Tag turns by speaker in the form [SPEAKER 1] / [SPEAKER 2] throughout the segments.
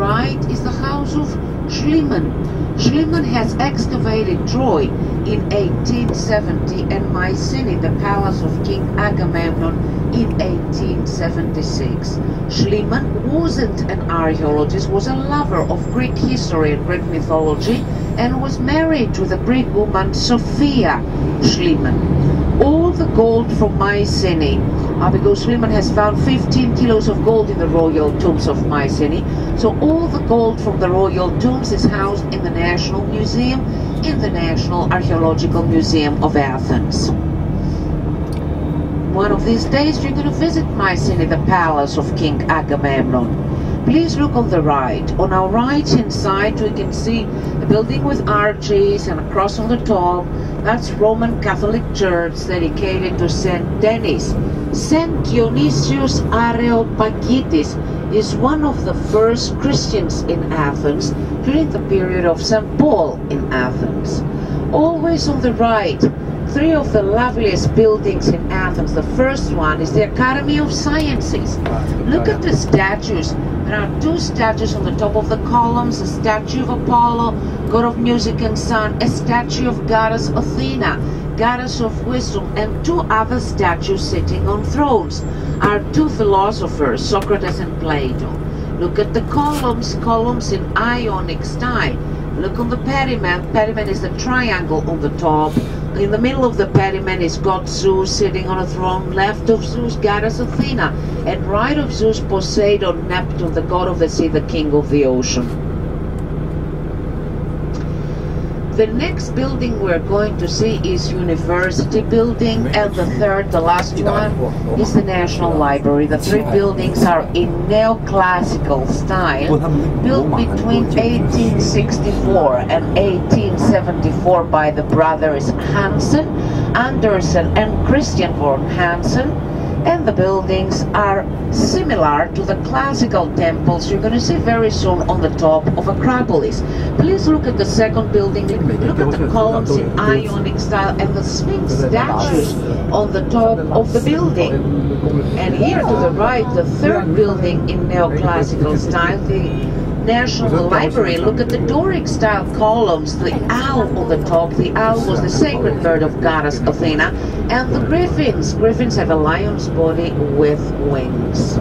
[SPEAKER 1] Right is the house of Schliemann. Schliemann has excavated Troy in 1870 and Mycenae, the palace of King Agamemnon, in 1876. Schliemann wasn't an archaeologist, was a lover of Greek history and Greek mythology, and was married to the Greek woman Sophia Schliemann. All the gold from Mycenae, because Schliemann has found 15 kilos of gold in the royal tombs of Mycenae, so all the gold from the royal tombs is housed in the National Museum, in the National Archaeological Museum of Athens. One of these days you're going to visit Mycenae, the palace of King Agamemnon. Please look on the right. On our right hand side we can see a building with arches and a cross on the top. That's Roman Catholic Church dedicated to Saint Denis. Saint Dionysius Areopagitis is one of the first Christians in Athens during the period of St. Paul in Athens. Always on the right, three of the loveliest buildings in Athens. The first one is the Academy of Sciences. Look at the statues. There are two statues on the top of the columns, a statue of Apollo, god of music and sun, a statue of goddess Athena, goddess of wisdom, and two other statues sitting on thrones are two philosophers, Socrates and Plato. Look at the columns in Ionic style. Look on the pediment. Pediment is the triangle on the top. In the middle of the pediment is God Zeus sitting on a throne. Left of Zeus, goddess Athena. And right of Zeus, Poseidon, Neptune, the god of the sea, the king of the ocean. The next building we're going to see is University Building, and the third, the last one, is the National Library. The three buildings are in Neoclassical style, built between 1864 and 1874 by the brothers Hansen, Andersen, and Christian von Hansen. And the buildings are similar to the classical temples you're going to see very soon on the top of Acropolis. Please look at the second building, look at the columns in Ionic style and the Sphinx statues on the top of the building. And here to the right, the third building in Neoclassical style, the National Library. Look at the Doric style columns, the owl on the top. The owl was the sacred bird of goddess Athena, and the griffins. Griffins have a lion's body with wings.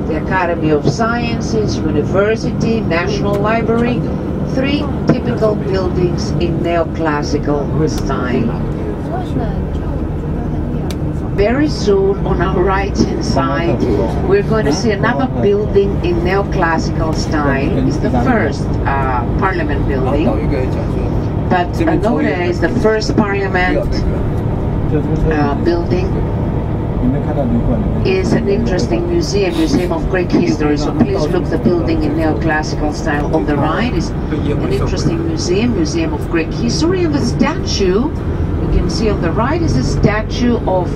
[SPEAKER 1] The Academy of Sciences, University, National Library, three typical buildings in Neoclassical style. Very soon, on our right-hand side, we're going to see another building in Neoclassical style. It's the first Parliament building. But nowadays, the first Parliament building is an interesting museum of Greek history. So please look the building in Neoclassical style. On the right is an interesting museum of Greek history. And the statue, you can see on the right, is a statue of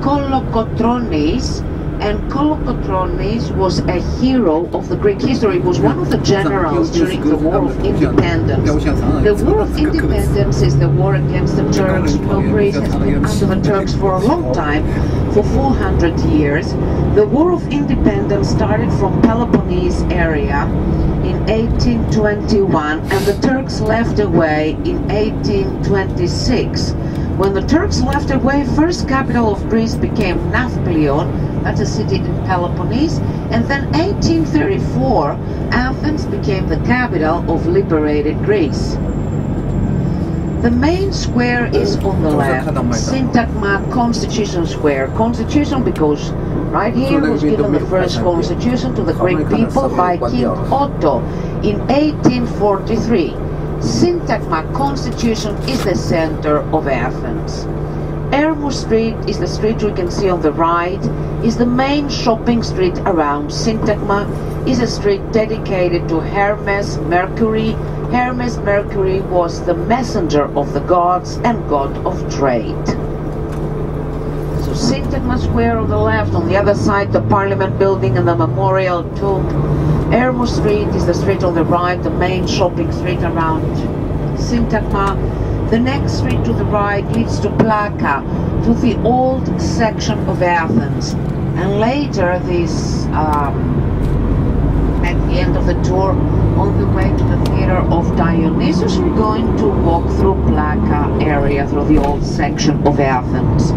[SPEAKER 1] Kolokotronis, and Kolokotronis was a hero of the Greek history. He was one of the generals during the War of Independence. The War of Independence is the war against the Turks. Greece has been under the Turks for a long time, for 400 years. The War of Independence started from Peloponnese area in 1821, and the Turks left away in 1826. When the Turks left away, first capital of Greece became Nafplion, that's a city in Peloponnese, and then 1834, Athens became the capital of liberated Greece. The main square is on the left, Syntagma Constitution Square. Constitution because right here was given the first constitution to the Greek people by King Otto in 1843. Syntagma Constitution is the center of Athens. Ermou Street is the street we can see on the right, is the main shopping street around. Syntagma is a street dedicated to Hermes Mercury. Hermes Mercury was the messenger of the gods and god of trade. So Syntagma Square on the left, on the other side the Parliament building and the Memorial Tomb. Ermou Street is the street on the right, the main shopping street around Syntagma. The next street to the right leads to Plaka, to the old section of Athens. And later this Dionysius, we're going to walk through Plaka area, through the old section of Athens.